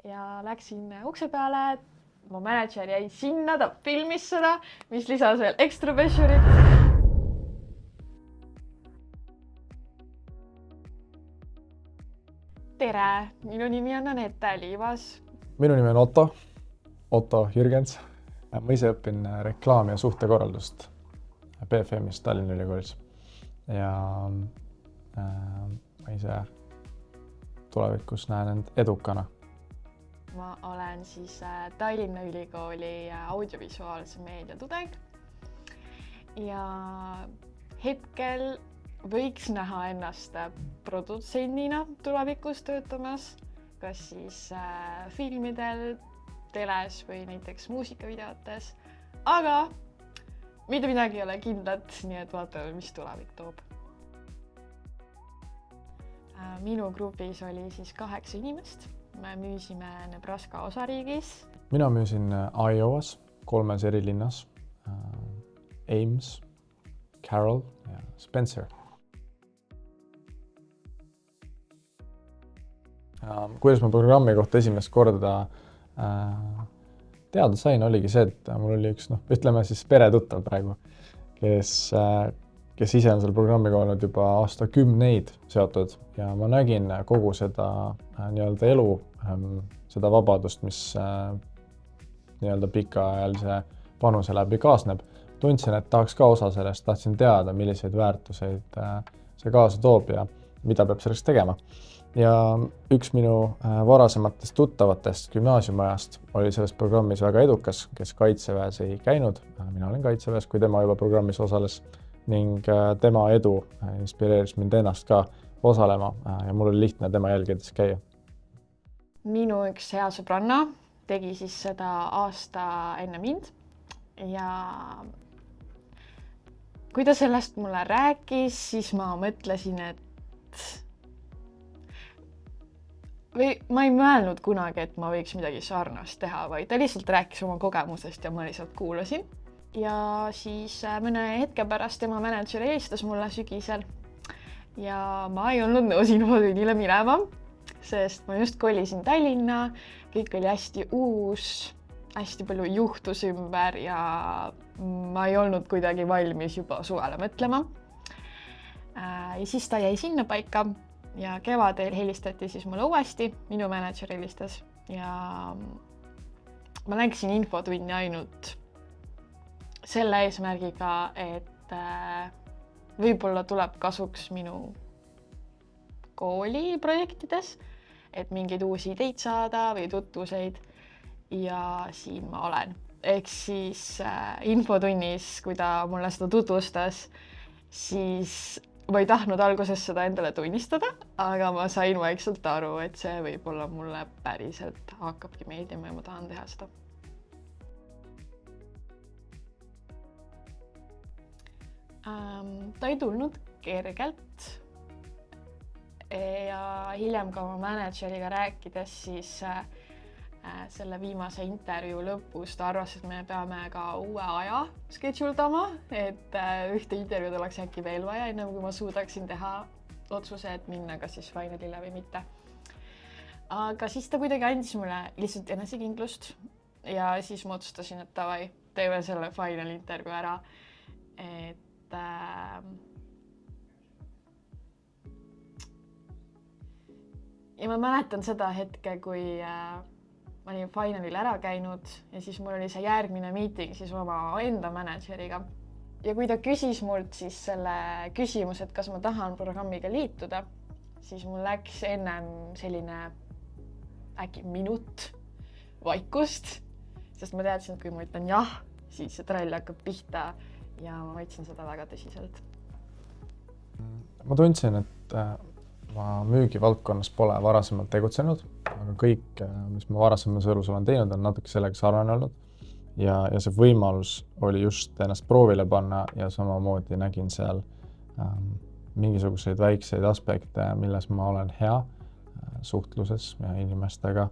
ja läksin ukse peale. Mu manager jäi sinna, ta filmis seda, mis lisas veel ekstra pressurit. Tere, minu nimi on Anette Liivas. Minu nimi on Otto Jürgens. Ma ise õpin reklaami- ja suhtekorraldust BFM-is Tallinna Ülikoolis. Ja ma ise tulevikus näen end edukana. Ma olen siis Tallinna Ülikooli audiovisuaalse meedia tudeng ja hetkel võiks näha ennast produtsendina tulevikus töötamas, kas siis filmidel, teles või näiteks muusikavideotes, aga mitte midagi ei ole kindlat, nii et vaatame, mis tulevik toob. Minu grupis oli siis 8 inimest. Me müüsime Nebraska osariigis. Mina müüsin Iowas 3 eri linnas. Ames, Carroll ja Spencer. Kuidas ma programmi kohta esimest korda teada sain, oligi see, et mul oli üks, ütleme siis peretuttav praegu, kes ise on selle programmiga olnud juba aastakümneid seotud ja ma nägin kogu seda nii-öelda elu, seda vabadust, mis nii-öelda pikaajalise panuse läbi kaasneb. Tundsin, et tahaks ka osa sellest, tahtsin teada, milliseid väärtuseid see kaasa toob ja mida peab selleks tegema. Ja üks minu varasematest tuttavatest gümnaasiumiajast oli selles programmis väga edukas, kes kaitseväes ei käinud. Mina olen kaitseväes, kui tema juba programmis osales ning tema edu inspireeris mind ennast ka osalema ja mul oli lihtne tema jälgides käia. Minu üks hea sõbranna tegi siis seda aasta enne mind ja kui ta sellest mulle rääkis, siis ma mõtlesin, et ma ei mõelnud kunagi, et ma võiks midagi sarnast teha, vaid ta lihtsalt rääkis oma kogemusest ja ma lihtsalt kuulasin. Ja siis mõne hetke pärast tema manager helistas mulle sügisel ja ma ei olnud nõus infotunnile minema, sest ma just kolisin Tallinna, kõik oli hästi uus, hästi palju juhtus ümber ja ma ei olnud kuidagi valmis juba suvele mõtlema. Ja siis ta jäi sinna paika ja kevadel helistati siis mulle uuesti, minu manager helistas ja ma läksin infotunni ainult selle eesmärgiga, et võib-olla tuleb kasuks minu kooliprojektides, et mingeid uusi ideid saada või tutvuseid ja siin ma olen. Ehk siis infotunnis, kui ta mulle seda tutvustas, siis ma ei tahtnud alguses seda endale tunnistada, aga ma sain vaikselt aru, et see võib-olla mulle päriselt hakkabki meeldima ja ma tahan teha seda. Ta ei tulnud kergelt ja hiljem ka oma manageriga rääkides, siis selle viimase intervjuu lõpus ta arvas, et me peame ka uue aja scheduledama, et ühte intervjuud oleks äkki veel vaja, enne kui ma suudaksin teha otsuse, et minna kas siis finalile või mitte. Aga siis ta kuidagi andis mulle lihtsalt enesekindlust ja siis ma otsustasin, et davai, teeme selle final intervjuu ära. Ja ma mäletan seda hetke, kui ma olin finalil ära käinud ja siis mul oli see järgmine meeting siis oma enda manageriga. Ja kui ta küsis mult siis selle küsimus, et kas ma tahan programmiga liituda, siis mul läks ennem selline äkki minut vaikust, sest ma teadsin, et kui ma ütlen jah, siis see trall hakkab pihta ja ma võtsin seda väga tõsiselt. Ma tundsin, et ma müügivaldkonnas pole varasemalt tegutsenud, aga kõik, mis ma varasemas elus olen teinud, on natuke sellega sarnane olnud. Ja see võimalus oli just ennast proovile panna ja samamoodi nägin seal mingisuguseid väikseid aspekte, milles ma olen hea suhtluses ja inimestega,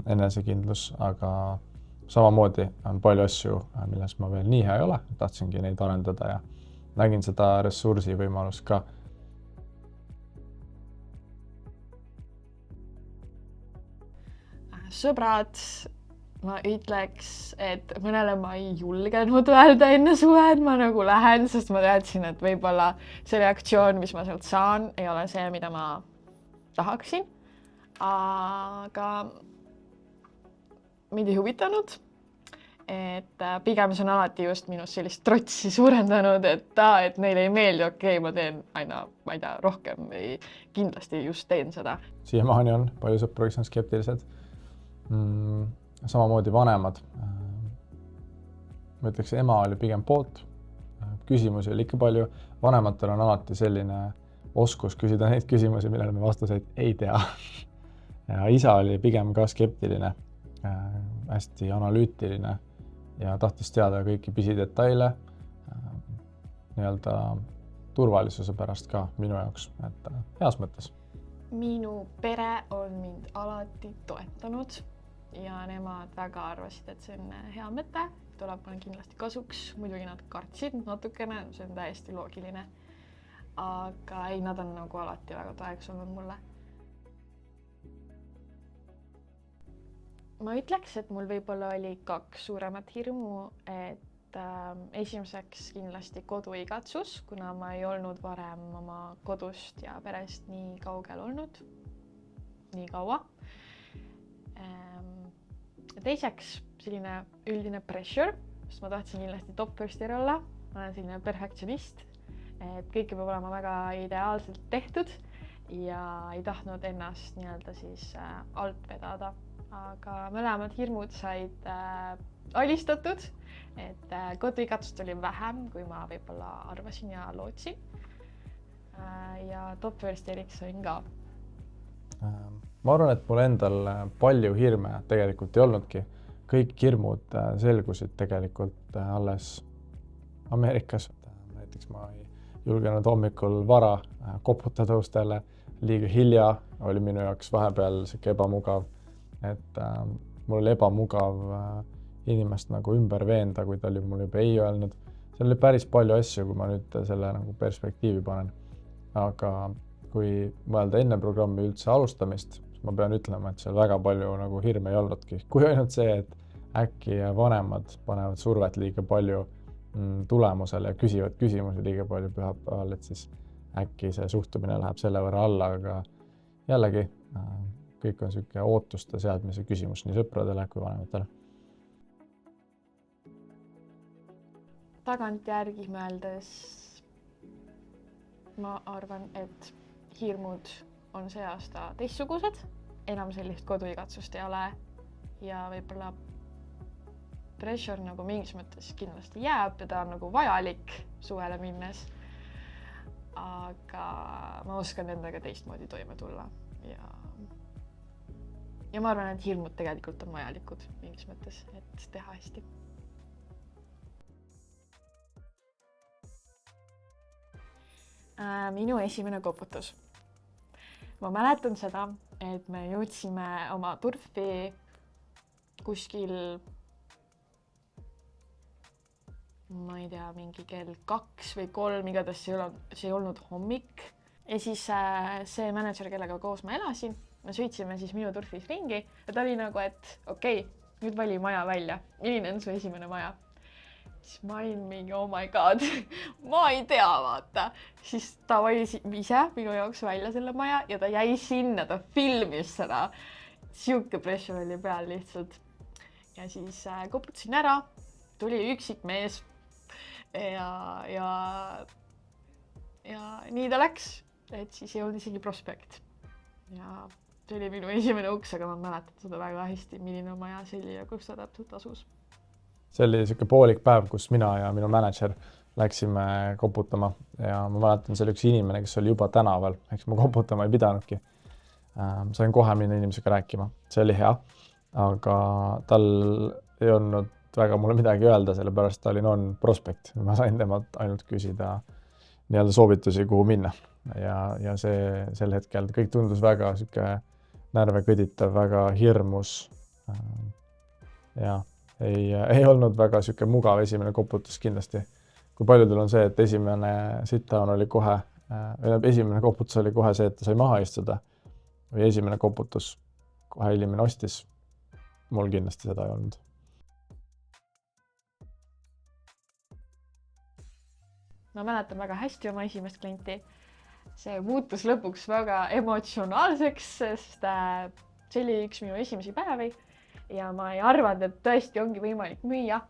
enesekindlus, aga samamoodi on palju asju, milles ma veel nii hea ei ole, tahtsingi neid arendada ja nägin seda ressursi võimalust ka. sõbrad, ma ütleks, et mõnele ma ei julgenud öelda enne suve, et ma nagu lähen, sest ma teadsin, et võib-olla see reaktsioon, mis ma sealt saan, ei ole see, mida ma tahaksin. Aga mind ei huvitanud, et pigem see on alati just minust sellist trotsi suurendanud, et neile ei meeldi, okei, ma teen aina, ma ei tea, rohkem või kindlasti just teen seda. Siiamaani on palju sõpru, kes on skeptilised. Samamoodi vanemad. Ma ütleks, ema oli pigem poolt. Küsimusi oli ikka palju. Vanematel on alati selline oskus küsida neid küsimusi, millele me vastuseid ei tea. Ja isa oli pigem ka skeptiline, hästi analüütiline ja tahtis teada kõiki pisidetaile nii-öelda turvalisuse pärast ka minu jaoks, et heas mõttes. Minu pere on mind alati toetanud ja nemad väga arvasid, et see on hea mõte, tuleb mulle kindlasti kasuks. Muidugi nad kartsid natukene, see on täiesti loogiline. Aga ei, nad on nagu alati väga toeks olnud mulle. Ma ütleks, et mul võib-olla oli 2 suuremat hirmu, et esimeseks kindlasti koduigatsus, kuna ma ei olnud varem oma kodust ja perest nii kaugel olnud, nii kaua. Teiseks selline üldine pressure, sest ma tahtsin kindlasti top first'ir olla, ma olen selline perfektsionist, et kõike peab olema väga ideaalselt tehtud ja ei tahtnud ennast nii-öelda siis alt vedada, aga mõlemad hirmud said alistatud, et koduigatsust oli vähem, kui ma võib-olla arvasin ja lootsin ja top first'iriks sain ka. Ma arvan, et mul endal palju hirme tegelikult ei olnudki. Kõik hirmud selgusid tegelikult alles Ameerikas. Näiteks ma ei julgenud hommikul vara koputada ustele, liiga hilja oli minu jaoks vahepeal siuke ebamugav, et mul oli ebamugav inimest nagu ümber veenda, kui ta oli mul juba ei öelnud. Seal oli päris palju asju, kui ma nüüd selle nagu perspektiivi panen. Aga kui mõelda enne programmi üldse alustamist, siis ma pean ütlema, et seal väga palju nagu hirme ei olnudki. Kui ainult see, et äkki vanemad panevad survet liiga palju tulemusele ja küsivad küsimusi liiga palju pühapäeval, et siis äkki see suhtumine läheb selle võrra alla, aga jällegi kõik on siuke ootuste seadmise küsimus nii sõpradele kui vanematele. Tagantjärgi mõeldes ma arvan, et hirmud on see aasta teistsugused, enam sellist koduigatsust ei ole ja võib-olla pressure nagu mingis mõttes kindlasti jääb ja ta on nagu vajalik suvele minnes, aga ma oskan endaga teistmoodi toime tulla ja ma arvan, et hirmud tegelikult on vajalikud mingis mõttes, et teha hästi. Minu esimene koputus. Ma mäletan seda, et me jõudsime oma turfi kuskil, ma ei tea, mingi kell 2 või 3, igatahes see ei olnud hommik. Ja siis see manager, kellega koos ma elasin, me sõitsime siis minu turfis ringi ja ta oli nagu, et okei, nüüd vali maja välja. Milline on su esimene maja? Siis ma olin mingi, oh my god, ma ei tea, vaata. Siis ta valis ise minu jaoks välja selle maja ja ta jäi sinna, ta filmis seda. Siuke pressure oli peal lihtsalt. Ja siis koputasin ära, tuli üksik mees ja nii ta läks, et siis ei olnud isegi prospekt. Ja see oli minu esimene uks, aga ma mäletan seda väga hästi, milline maja see oli ja kus ta täpselt asus. See oli siuke poolik päev, kus mina ja minu manager läksime koputama ja ma mäletan, see oli üks inimene, kes oli juba tänaval, eks ma koputama ei pidanudki. Sain kohe minna inimesega rääkima, see oli hea, aga tal ei olnud väga mulle midagi öelda, sellepärast ta oli non-prospekt. Ma sain temalt ainult küsida nii-öelda soovitusi, kuhu minna ja see sel hetkel kõik tundus väga siuke närve kõditav, väga hirmus ja ei olnud väga siuke mugav esimene koputus kindlasti. Kui paljudel on see, et esimene sit-down oli kohe, esimene koputus oli kohe see, et ta sai maha istuda või esimene koputus kohe inimene ostis mul kindlasti seda ei olnud. Ma mäletan väga hästi oma esimest klienti. See muutus lõpuks väga emotsionaalseks, sest see oli üks minu esimesi päevi ja ma ei arvanud, et tõesti ongi võimalik müüa.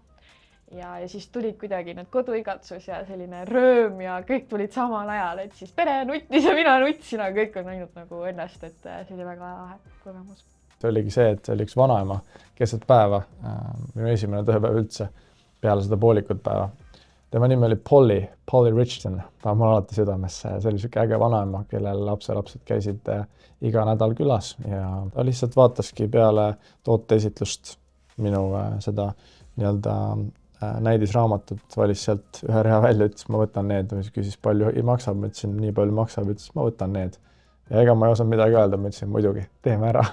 Ja siis tulid kuidagi need koduigatsus ja selline rööm ja kõik tulid samal ajal, et siis pere nuttis ja mina nutsin, aga kõik on ainult nagu õnnest, et see oli väga lahe kogemus. See oligi see, et see oli üks vanaema keset päeva, minu esimene tööpäev üldse peale seda poolikut päeva. Tema nimi oli Polly Richardson, ta on mul alati südames. See oli siuke äge vanaema, kellel lapselapsed käisid iga nädal külas ja ta lihtsalt vaataski peale tooteesitlust minu seda nii-öelda näidisraamatut, valis sealt ühe rea välja, ütles, ma võtan need, küsis palju maksab, ma ütlesin, nii palju maksab, ütles, ma võtan need. Ja ega ma ei osanud midagi öelda, ma ütlesin, muidugi, teeme ära.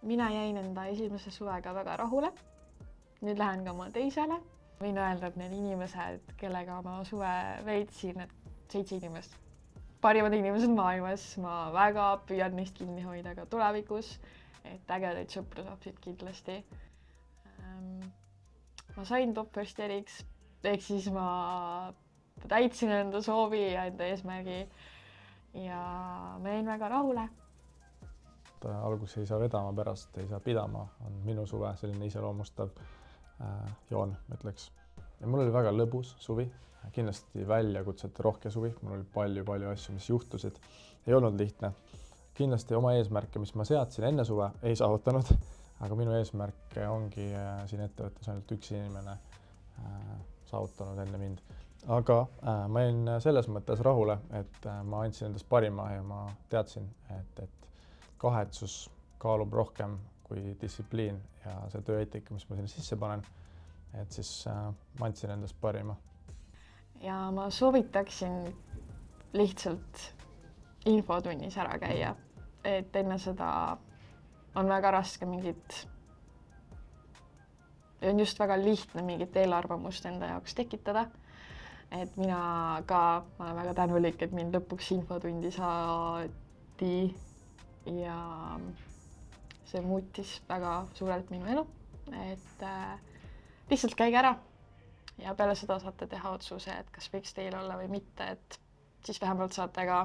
Mina jäin enda esimese suvega väga rahule. Nüüd lähen ka oma teisele. Võin öelda, et need inimesed, kellega ma suve veetsin, et 7 inimest. Parimad inimesed maailmas, ma väga püüan neist kinni hoida ka tulevikus, et ägedaid sõpru saab siit kindlasti. Ma sain top first eriks, ehk siis ma täitsin enda soovi ja enda eesmärgi ja ma jäin väga rahule. Alguses ei saa vedama, pärast ei saa pidama, on minu suve selline iseloomustav joon, ütleks. Ja mul oli väga lõbus suvi, kindlasti väljakutsete rohke suvi, mul oli palju asju, mis juhtusid. Ei olnud lihtne. Kindlasti oma eesmärke, mis ma seadsin enne suve, ei saavutanud, aga minu eesmärk ongi siin ettevõttes ainult üks inimene saavutanud enne mind. Aga ma jäin selles mõttes rahule, et ma andsin endast parima ja ma teadsin, et kahetsus kaalub rohkem kui distsipliin ja see tööeetika, mis ma sinna sisse panen, et siis ma andsin endast parima. Ja ma soovitaksin lihtsalt infotunnis ära käia, et enne seda on väga raske on just väga lihtne mingit eelarvamust enda jaoks tekitada. Et mina ka olen väga tänulik, et mind lõpuks infotundi saadi ja see muutis väga suurelt minu elu, et lihtsalt käige ära ja peale seda saate teha otsuse, et kas võiks teil olla või mitte, et siis vähemalt saate ka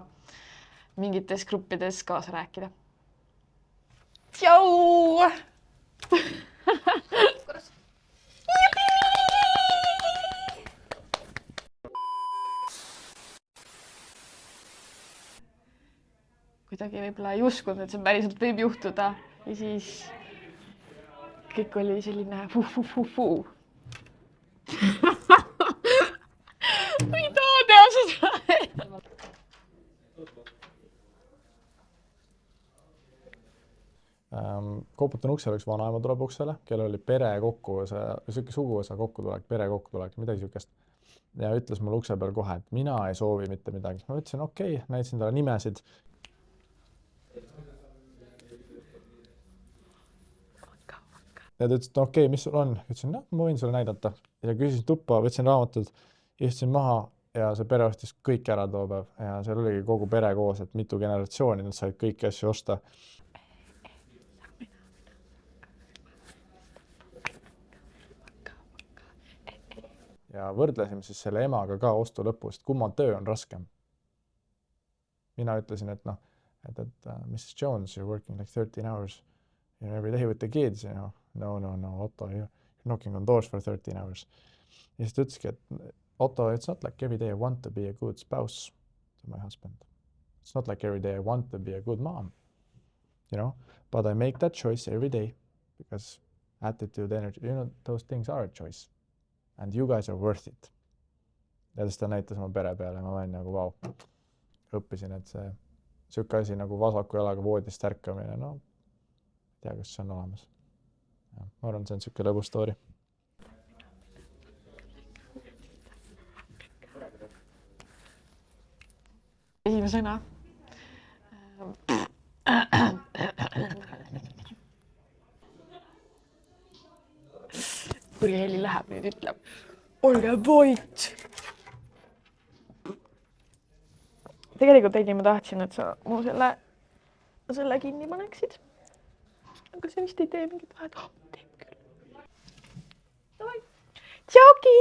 mingites gruppides kaasa rääkida. Tšau! Kuidagi võib-olla ei uskunud, et see päriselt võib juhtuda ja siis kõik oli selline fuu. Ma ei taha teha seda. Koputan uksele, üks vanaema tuleb uksele, kellel oli pere kokkuosa, siuke suguvõsa kokkutulek, pere kokkutulek, midagi siukest. Ja ütles mulle ukse peal kohe, et mina ei soovi mitte midagi. Ma ütlesin, okei, näitasin talle nimesid. Ja ta ütles, et okei, mis sul on? Ütlesin, ma võin sulle näidata. Ja küsisin tuppa, võtsin raamatud, istusin maha ja see pere ostis kõik ära too päev. Ja seal oligi kogu pere koos, et mitu generatsiooni, nad said kõiki asju osta. Ja võrdlesime siis selle emaga ka ostu lõpust, kumma töö on raskem. Mina ütlesin, et Mrs. Jones, you're working like 13 hours every day with the kids, you know. No, Otto, you're knocking on doors for 13 hours. Ja siis ta ütleski, et Otto, it's not like every day I want to be a good spouse to my husband. It's not like every day I want to be a good mom, you know, but I make that choice every day because attitude, energy, you know, those things are a choice. And you guys are worth it. Ja siis ta näitas oma pere peale, ma vain nagu vau. Õppisin, et see siuke asi nagu vasaku jalaga voodist ärkamine, no ei tea, kas see on olemas. Ja, ma arvan, see on siuke lõbus story. Esimesena. Kui heli läheb, nüüd ütleb, olge voit! tegelikult Heidi, ma tahtsin, et sa mu selle kinni paneksid. Aga see vist ei tee mingit vahet. Oh, teeb küll. Tšauki!